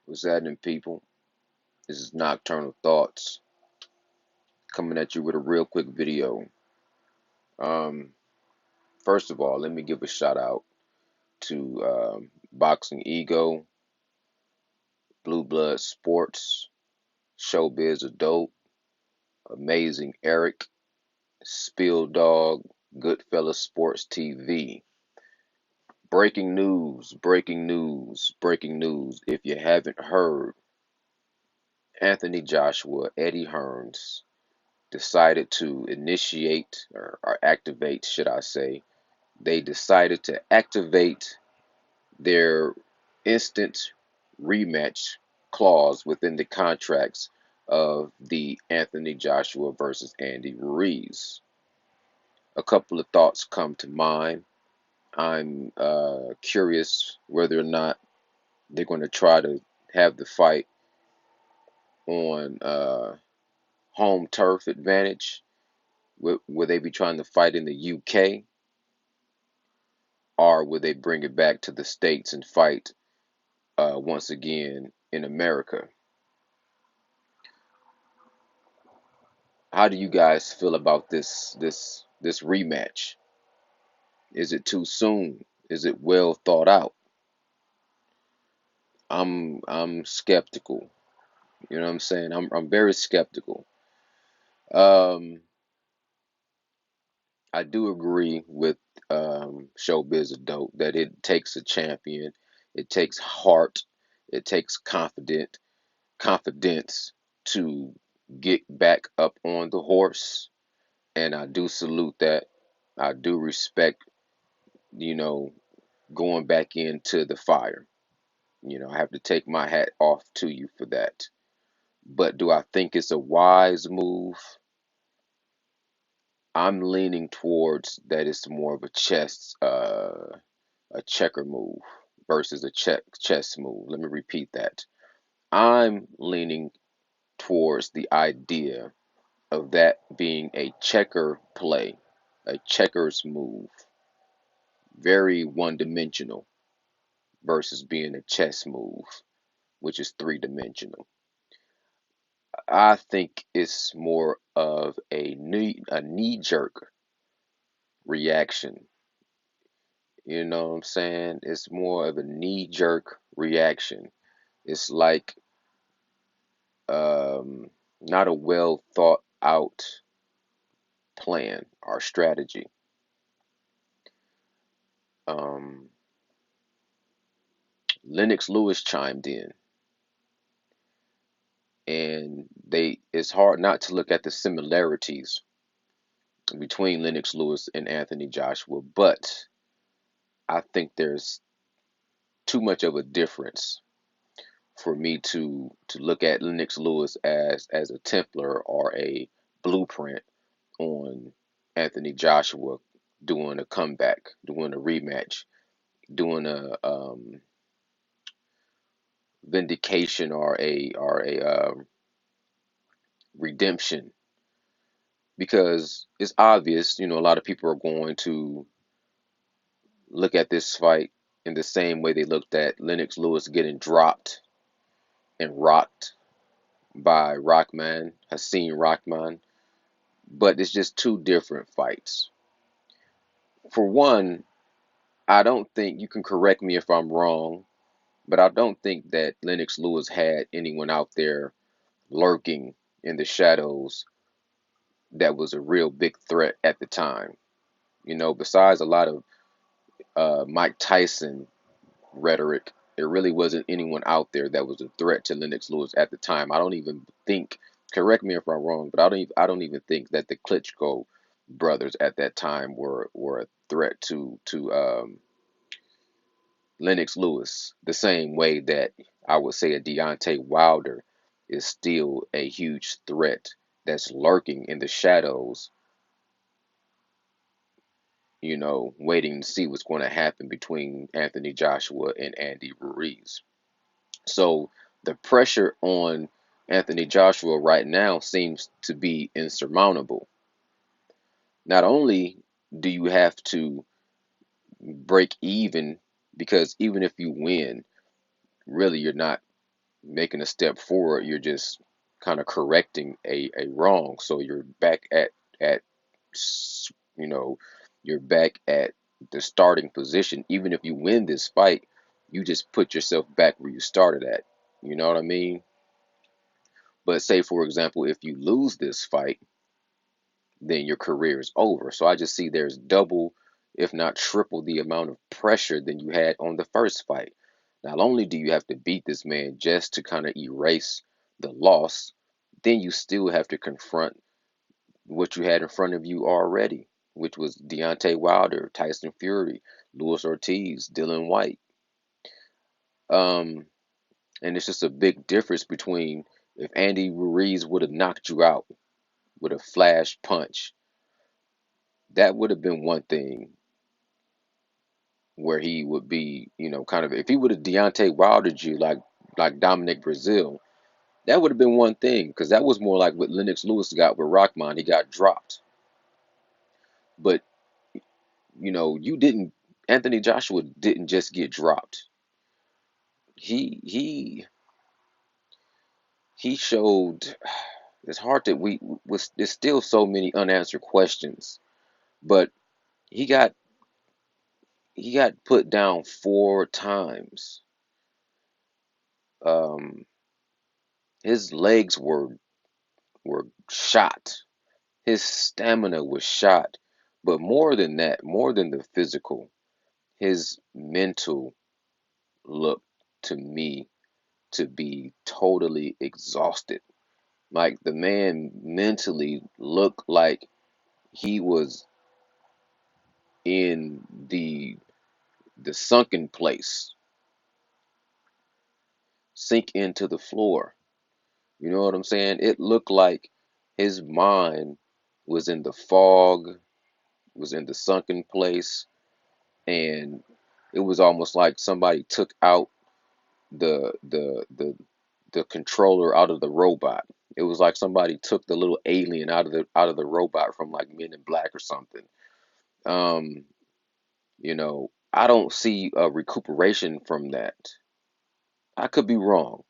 What's happening, people? This is Nocturnal Thoughts coming at you with a real quick video. Um, First of all, let me give a shout out to Boxing Ego, Blue Blood Sports, Showbiz Adult, Amazing Eric, Spill Dog, Goodfellas Sports TV. Breaking news, breaking news, breaking news. If you haven't heard, Anthony Joshua, Eddie Hearns decided to initiate or activate, should I say, they decided to activate their instant rematch clause within the contracts of the Anthony Joshua versus Andy Ruiz. A couple of thoughts come to mind. I'm curious whether or not they're going to try to have the fight on home turf advantage. Will they be trying to fight in the UK, or will they bring it back to the States and fight once again in America? How do you guys feel about this rematch? Is it too soon? Is it well thought out? I'm skeptical. You know what I'm saying? I'm very skeptical. Um, I do agree with Showbiz Adult that it takes a champion. It takes heart. It takes confidence to get back up on the horse. And I do salute that. I do respect, you know, going back into the fire. I have to take my hat off to you for that. But do I think it's a wise move? I'm leaning towards that it's more of a checker move versus a chess move. Let me repeat that. I'm leaning towards the idea of that being a checker play, a checkers move, very one dimensional versus being a chess move, which is three-dimensional. I think it's more of a knee jerk reaction. You know what I'm saying? It's more of a knee jerk reaction. It's like not a well thought out plan or strategy. Um, Lennox Lewis chimed in, and it's hard not to look at the similarities between Lennox Lewis and Anthony Joshua, but I think there's too much of a difference for me to look at Lennox Lewis as a Templar or a blueprint on Anthony Joshua doing a comeback, doing a rematch, doing a vindication or a redemption, because it's obvious, a lot of people are going to look at this fight in the same way they looked at Lennox Lewis getting dropped and rocked by Rockman, Hakeem Rockman, but it's just two different fights. For one, I don't think, you can correct me if I'm wrong, but I don't think that Lennox Lewis had anyone out there lurking in the shadows that was a real big threat at the time. Besides a lot of Mike Tyson rhetoric, there really wasn't anyone out there that was a threat to Lennox Lewis at the time. I don't even think, correct me if I'm wrong, but I don't even think that the Klitschko brothers at that time were a threat to Lennox Lewis, the same way that I would say a Deontay Wilder is still a huge threat that's lurking in the shadows, waiting to see what's going to happen between Anthony Joshua and Andy Ruiz. So the pressure on Anthony Joshua right now seems to be insurmountable. Not only do you have to break even, because even if you win, really you're not making a step forward, you're just kind of correcting a wrong. So you're back at you know, you're back at the starting position. Even if you win this fight, you just put yourself back where you started at. You know what I mean? But say for example, if you lose this fight, then your career is over. So I just see there's double, if not triple, the amount of pressure than you had on the first fight. Not only do you have to beat this man just to kind of erase the loss, then you still have to confront what you had in front of you already, which was Deontay Wilder, Tyson Fury, Luis Ortiz, Dylan White. Um, and it's just a big difference between if Andy Ruiz would have knocked you out with a flash punch, that would have been one thing where he would be, kind of if he would have Deontay Wildered you like Dominic Brazil, that would have been one thing because that was more like what Lennox Lewis got with Rockman. He got dropped, but you didn't. Anthony Joshua didn't just get dropped. He he showed. It's hard to we was there's still so many unanswered questions, but he got he got put down 4 times. Um, his legs were shot. His stamina was shot. But more than that, more than the physical, his mental looked to me to be totally exhausted. Like the man mentally looked like he was in the sunken place, sink into the floor. You know what I'm saying? It looked like his mind was in the fog, was in the sunken place, and it was almost like somebody took out the the the the controller out of the robot. It was like somebody took the little alien out of the robot from like Men in Black or something. Um, I don't see a recuperation from that. I could be wrong.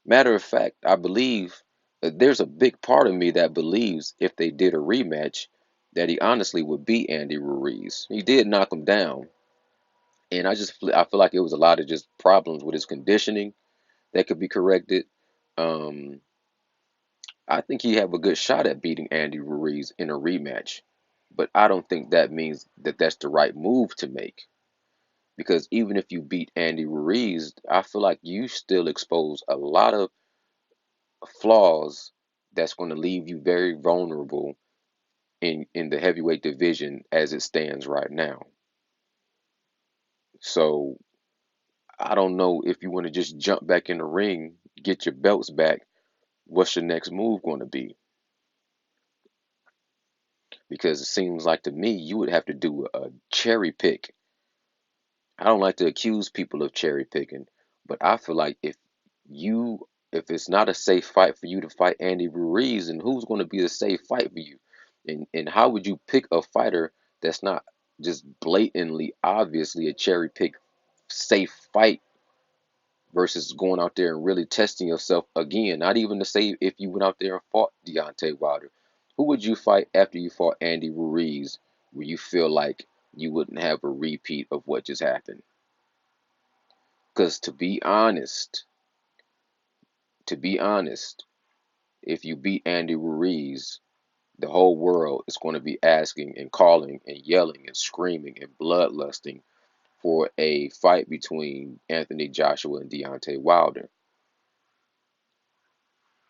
Matter of fact, I believe there's a big part of me that believes if they did a rematch, that he honestly would beat Andy Ruiz. He did knock him down, and I feel like it was a lot of just problems with his conditioning that could be corrected. Um, I think he have a good shot at beating Andy Ruiz in a rematch, but I don't think that means that that's the right move to make. Because even if you beat Andy Ruiz, I feel like you still expose a lot of flaws that's going to leave you very vulnerable in the heavyweight division as it stands right now. So I don't know if you want to just jump back in the ring, get your belts back. What's your next move going to be? Because it seems like to me you would have to do a cherry pick. I don't like to accuse people of cherry picking, but I feel like if it's not a safe fight for you to fight Andy Ruiz, then who's going to be a safe fight for you? And how would you pick a fighter that's not just blatantly obviously a cherry pick safe fight versus going out there and really testing yourself again? Not even to say if you went out there and fought Deontay Wilder. Who would you fight after you fought Andy Ruiz where you feel like you wouldn't have a repeat of what just happened? Because to be honest, if you beat Andy Ruiz, the whole world is going to be asking and calling and yelling and screaming and bloodlusting for a fight between Anthony Joshua and Deontay Wilder.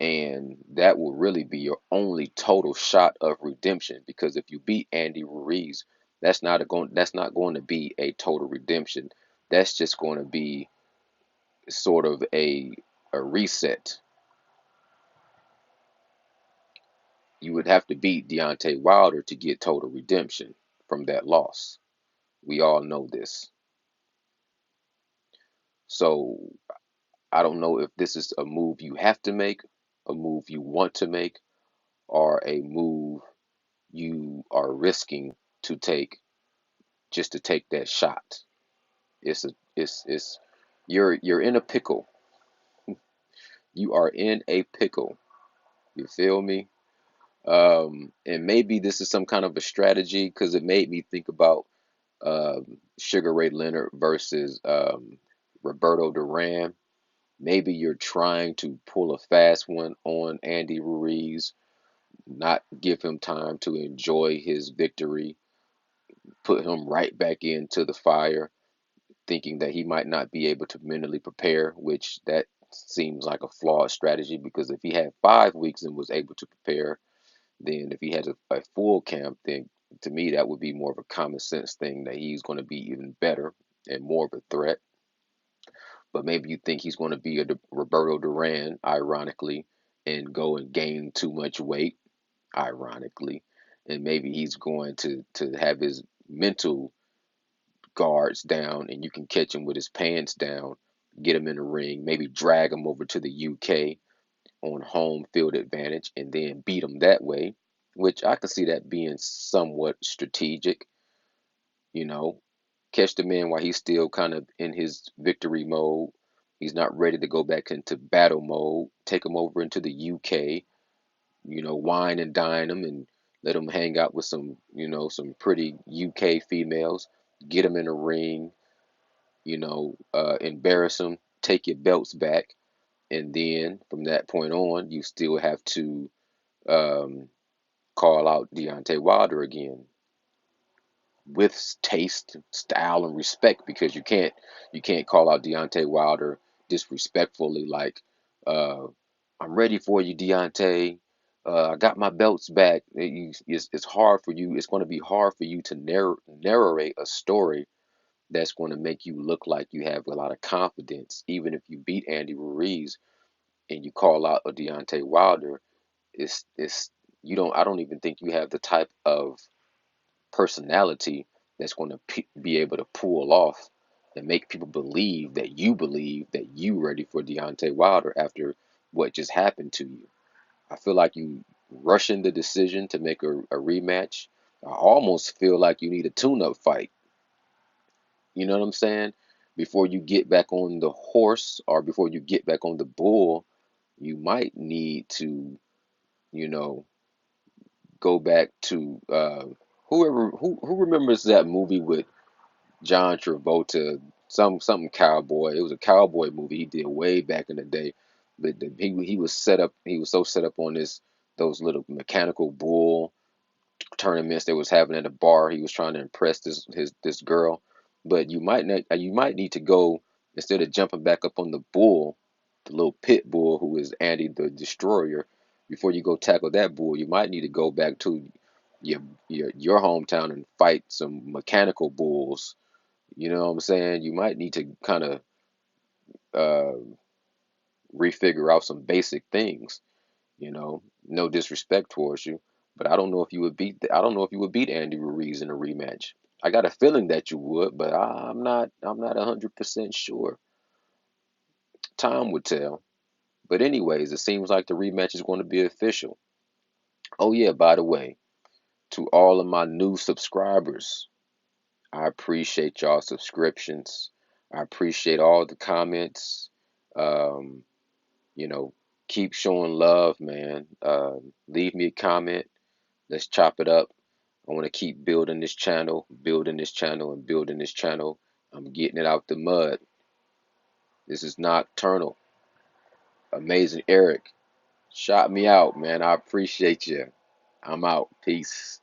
And that will really be your only total shot of redemption because if you beat Andy Ruiz, that's not going to be a total redemption. That's just going to be sort of a reset. You would have to beat Deontay Wilder to get total redemption from that loss. We all know this. So I don't know if this is a move you have to make, a move you want to make, or a move you are risking to take just to take that shot. It's you're in a pickle. You are in a pickle. You feel me? And maybe this is some kind of a strategy because it made me think about Sugar Ray Leonard versus Roberto Duran. Maybe you're trying to pull a fast one on Andy Ruiz, not give him time to enjoy his victory, put him right back into the fire, thinking that he might not be able to mentally prepare, which that seems like a flawed strategy because if he had 5 weeks and was able to prepare, then if he had a full camp, then to me that would be more of a common sense thing that he's going to be even better and more of a threat. But maybe you think he's going to be a Roberto Duran, ironically, and go and gain too much weight, ironically, and maybe he's going to have his mental guards down, and you can catch him with his pants down, get him in the ring, maybe drag him over to the UK on home field advantage, and then beat him that way. Which I can see that being somewhat strategic, you know, catch the man while he's still kind of in his victory mode. He's not ready to go back into battle mode. Take him over into the UK, wine and dine him and let him hang out with some pretty UK females. Get him in a ring, embarrass him, take your belts back, and then from that point on, you still have to um, call out Deontay Wilder again with taste, style, and respect because you can't call out Deontay Wilder disrespectfully like I'm ready for you, Deontay. I got my belts back. It's hard for you. It's going to be hard for you to narrate a story that's going to make you look like you have a lot of confidence. Even if you beat Andy Ruiz and you call out a Deontay Wilder, it's you don't. I don't even think you have the type of personality that's going to be able to pull off and make people believe that you ready for Deontay Wilder after what just happened to you. I feel like you rushing the decision to make a rematch. I almost feel like you need a tune-up fight. You know what I'm saying? Before you get back on the horse or before you get back on the bull, you might need to, you know, go back to who remembers that movie with John Travolta, something cowboy. It was a cowboy movie he did way back in the day. But he was set up. He was so set up on those little mechanical bull tournaments they was having at a bar. He was trying to impress this girl. But you might need to go instead of jumping back up on the bull, the little pit bull who is Andy the Destroyer. Before you go tackle that bull, you might need to go back to your your hometown and fight some mechanical bulls. You know what I'm saying? You might need to kind of uh, refigure out some basic things. No disrespect towards you, but I don't know if you would beat Andy Ruiz in a rematch. I got a feeling that you would, but I'm not 100% sure. Time would tell. But anyways, it seems like the rematch is going to be official. Oh yeah, by the way, to all of my new subscribers, I appreciate y'all subscriptions. I appreciate all the comments. Um, you know, keep showing love, man. Leave me a comment. Let's chop it up. I want to keep building this channel, and building this channel. I'm getting it out the mud. This is Nocturnal. Amazing Eric. Shot me out, man. I appreciate you. I'm out. Peace.